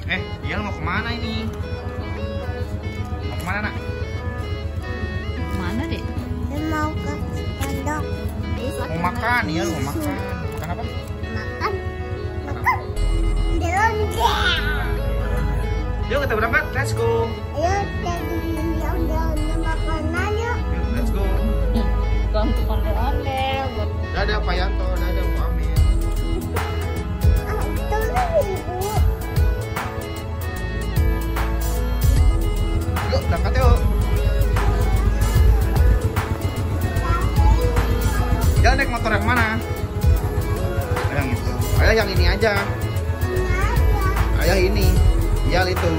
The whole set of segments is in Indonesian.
Dia mau kemana ini? Mau kemana, nak? Mana, Dek? Mau ke pondok. Mau makan, ya lu mau makan. Makan apa? Makan. Di ronde. Yuk kita berangkat, let's go. Ayo kita makan aja. Yuk, let's go. Bukan untuk ondel-ondel. Dadah Pak Yanto, dadah Pak Amin. Ibu. Yuk berangkat yuk. Jangan naik motor yang mana? Yang itu. Ayah yang ini aja. Ayah ini. Iya itu.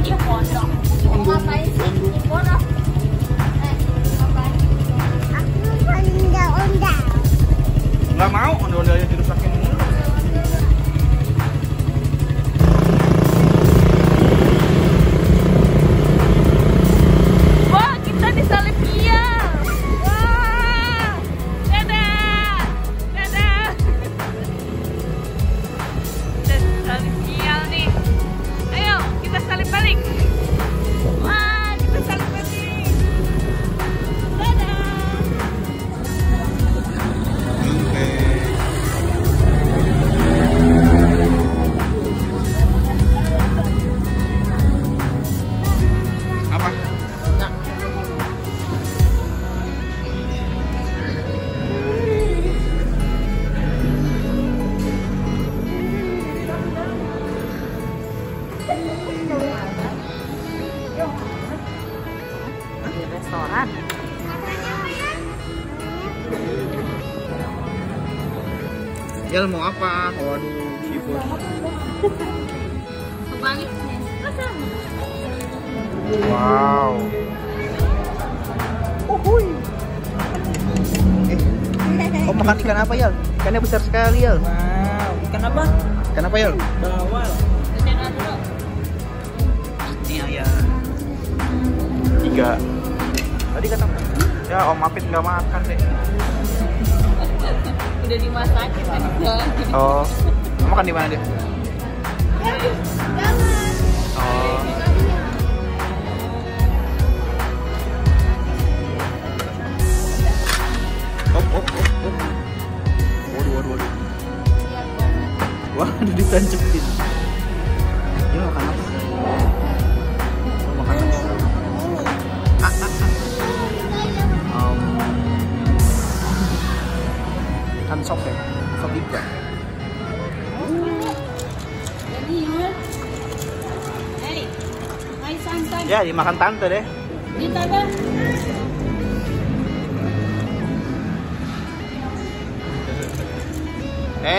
Di pondok. Mau ngapain sih di pondok? Ngapain? Aku ondel-ondel. Nggak mau, ondel-ondelnya dirusakin mulu. Wah, kita disalip Kia. Wah, dadah, dadah. Kita salip Kia nih. Ayo, kita salip balik. Wah, kita salip balik. Dadah. Apa? Nah. Di restoran. Yel mau apa? Waduh, seafood. Kebalik nih. Wow. Oh, makan ikan apa, Yel? Ikannya besar sekali, Yel. Wow, ikan apa? Ikan apa, Yel? Bawal. Jangan dulu. Ini ayah. 3. Tadi kata ya Om Apit nggak makan deh. Udah dimasakin kan? Oh, kamu makan di mana dia? Jangan. Oh. Op. Waduh. Wah, udah ditancekin. Ini makan apa? Makan apa? Ikan sop ya? Sop ikan. Jadi ya. Hei, main santai. Ya, dimakan tante deh. Kita kan.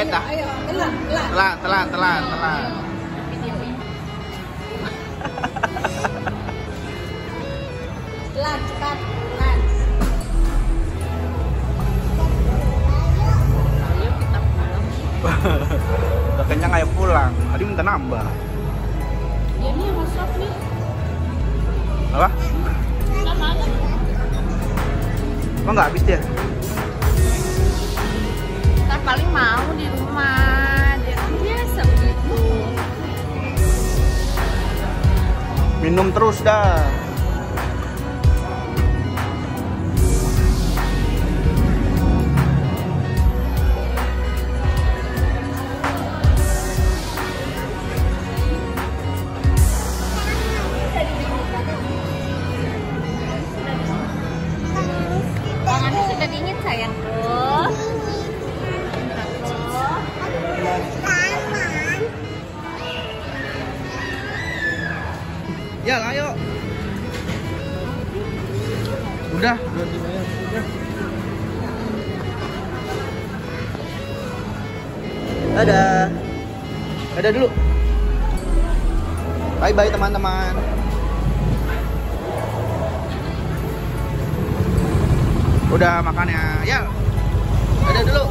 Dah. Ayo, telan. Telan. Telan, cepat. Telan. Ayo kita pulang. Udah kenyang ayo pulang. Tadi minta nambah. Ya ini yang masuk nih. Apa? Sama aja. Emang nggak habis dia? Ntar paling mau di rumah. Dia kan biasa begitu. Minum terus dah. Tangannya sudah dingin sayangku. Ya, ayo. Udah dibayar. Udah. Dadah dulu. Bye teman-teman. Udah makannya. Ya. Dadah dulu.